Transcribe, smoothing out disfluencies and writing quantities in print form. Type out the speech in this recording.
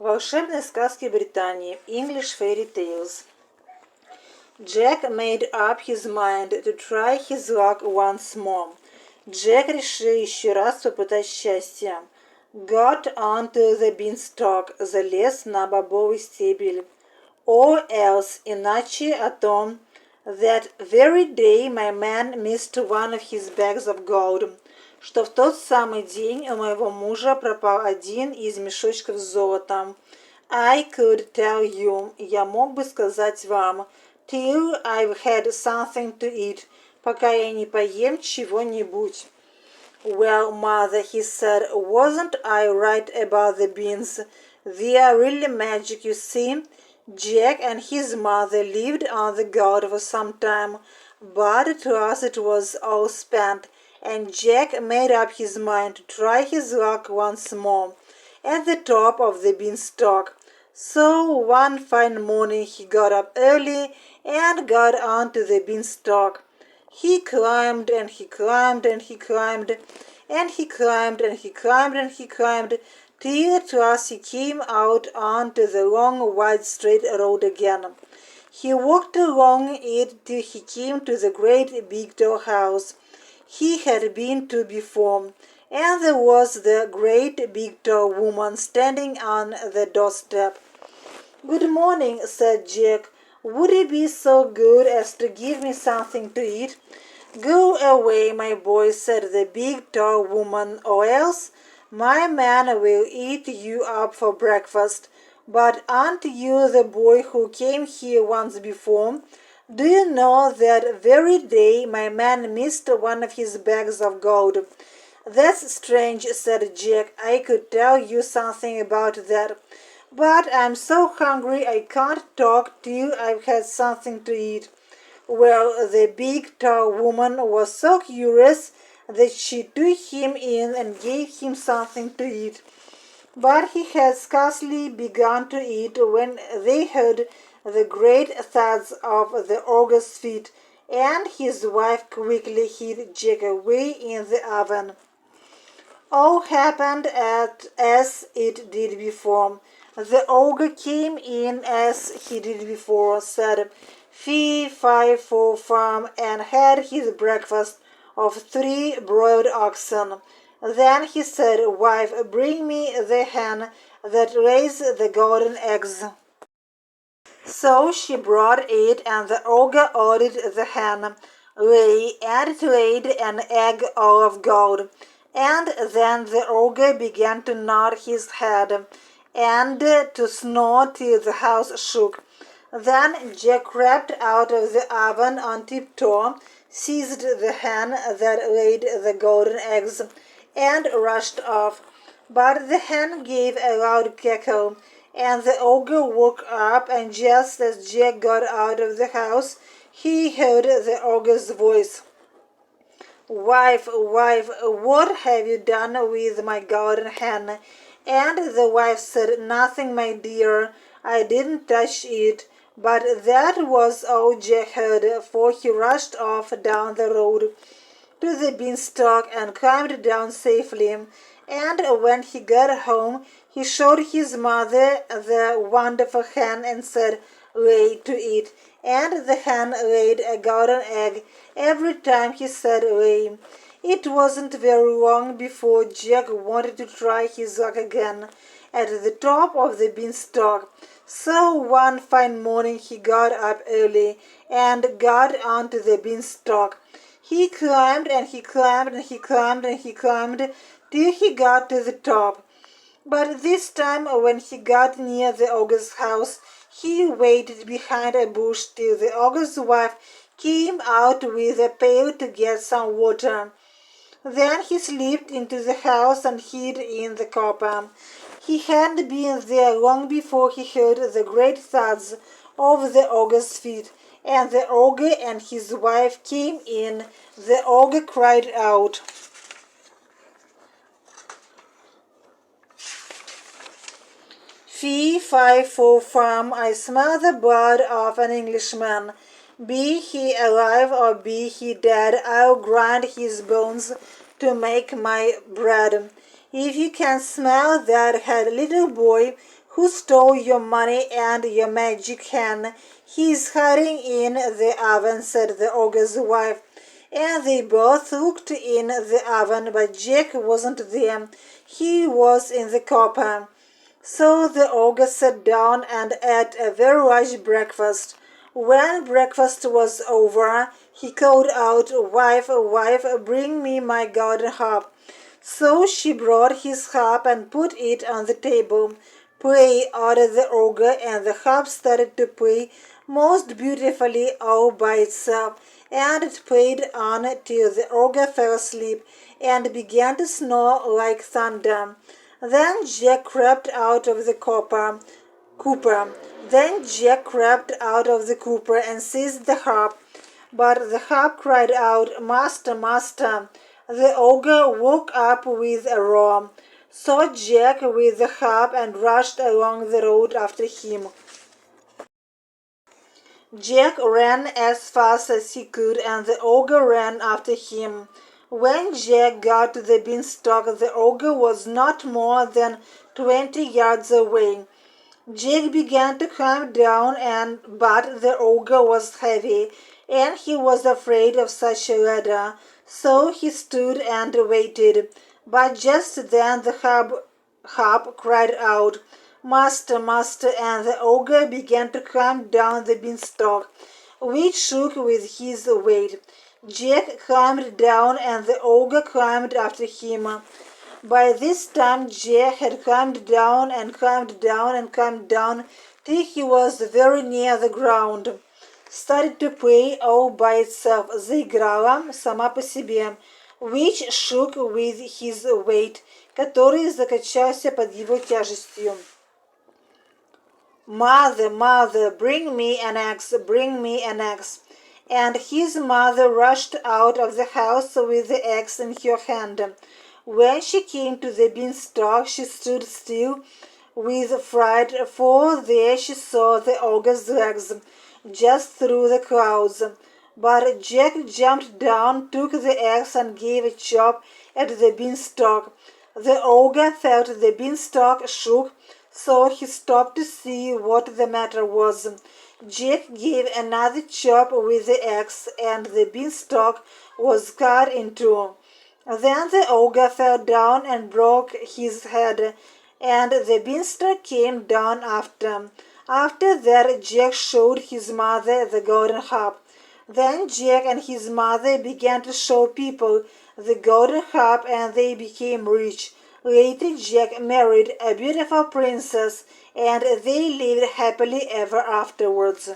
Волшебные сказки Британии. English fairy tales. Jack made up his mind to try his luck once more. Джек решил еще раз попытать счастье. Got onto the beanstalk, залез на бобовый стебель. Or else, иначе о том, that very day my man missed one of his bags of gold, что в тот самый день у моего мужа пропал один из мешочков с золотом. I could tell you, я мог бы сказать вам, till I've had something to eat, пока я не поем чего-нибудь. Well, mother, he said, wasn't I right about the beans? They are really magic, you see. Jack and his mother lived on the gold for some time, but at last it was all spent, and Jack made up his mind to try his luck once more at the top of the beanstalk. So one fine morning he got up early and got onto the beanstalk. He climbed and he climbed and he climbed and he climbed and he climbed and he climbed till at last he came out onto the long wide straight road again. He walked along it till he came to the great big tall house he had been to before, and there was the great big tall woman standing on the doorstep. Good morning, said Jack. Would you be so good as to give me something to eat? Go away, my boy, said the big tall woman, or else my man will eat you up for breakfast. But aren't you the boy who came here once before? Do you know that very day my man missed one of his bags of gold? That's strange, said Jack. I could tell you something about that. But I'm so hungry I can't talk till I've had something to eat. Well, the big tall woman was so curious that she took him in and gave him something to eat. But he had scarcely begun to eat when they heard the great thuds of the ogre's feet, and his wife quickly hid Jack away in the oven. All happened as it did before. The ogre came in as he did before, said fee, fi, fo, fum, and had his breakfast of 3 broiled oxen. Then he said, Wife, bring me the hen that lays the golden eggs. So she brought it, and the ogre ordered the hen lay, and it laid an egg all of gold. And then the ogre began to nod his head, and to snore till the house shook. Then Jack crept out of the oven on tiptoe, seized the hen that laid the golden eggs, and rushed off. But the hen gave a loud cackle, and the ogre woke up, and just as Jack got out of the house, he heard the ogre's voice. Wife, wife, what have you done with my golden hen? And the wife said, Nothing, my dear, I didn't touch it. But that was all Jack heard, for he rushed off down the road to the beanstalk and climbed down safely. And when he got home, he showed his mother the wonderful hen and said, Lay to it. And the hen laid a golden egg every time he said lay. It wasn't very long before Jack wanted to try his luck again at the top of the beanstalk. So one fine morning he got up early and got onto the beanstalk. He climbed and he climbed and he climbed and he climbed till he got to the top. But this time when he got near the ogre's house, he waited behind a bush till the ogre's wife came out with a pail to get some water. Then he slipped into the house and hid in the copper. He hadn't been there long before he heard the great thuds of the ogre's feet, and the ogre and his wife came in. The ogre cried out, Fee, fi, fo, fum, I smell the blood of an Englishman. Be he alive or be he dead, I'll grind his bones to make my bread. If you can smell that head, little boy, Who stole your money and your magic hen? He's hiding in the oven, said the ogre's wife. And they both looked in the oven, but Jack wasn't there. He was in the copper. So the ogre sat down and ate a very large breakfast. When breakfast was over, he called out, "Wife, wife, bring me my golden harp." So she brought his harp and put it on the table. "Play," ordered the ogre, and the harp started to play most beautifully all by itself, and it played on till the ogre fell asleep and began to snore like thunder. Then Jack crept out of the cooper. Then Jack crept out of the cooper and seized the harp. But the harp cried out, "Master, master!" The ogre woke up with a roar, saw Jack with the harp, and rushed along the road after him. Jack ran as fast as he could, and the ogre ran after him. When Jack got to the beanstalk, the ogre was not more than 20 yards away. Jack began to climb down, but the ogre was heavy, and he was afraid of such a ladder, so he stood and waited. But just then the harp cried out, "Master, master!" and the ogre began to climb down the beanstalk, which shook with his weight. Jack climbed down, and the ogre climbed after him. By this time Jack had climbed down and climbed down and climbed down till he was very near the ground. Started to play all by itself. Заиграла сама по себе, which shook with his weight, который закачался под его тяжестью. "Mother, mother, bring me an axe, bring me an axe." And his mother rushed out of the house with the axe in her hand. When she came to the beanstalk, she stood still with fright, for there she saw the ogre's legs just through the clouds. But Jack jumped down, took the axe, and gave a chop at the beanstalk. The ogre felt the beanstalk shook, so he stopped to see what the matter was. Jack gave another chop with the axe, and the beanstalk was cut in two. Then the ogre fell down and broke his head, and the beanstalk came down after. After that, Jack showed his mother the golden harp. Then Jack and his mother began to show people the golden harp, and they became rich. Later, Jack married a beautiful princess, and they lived happily ever afterwards.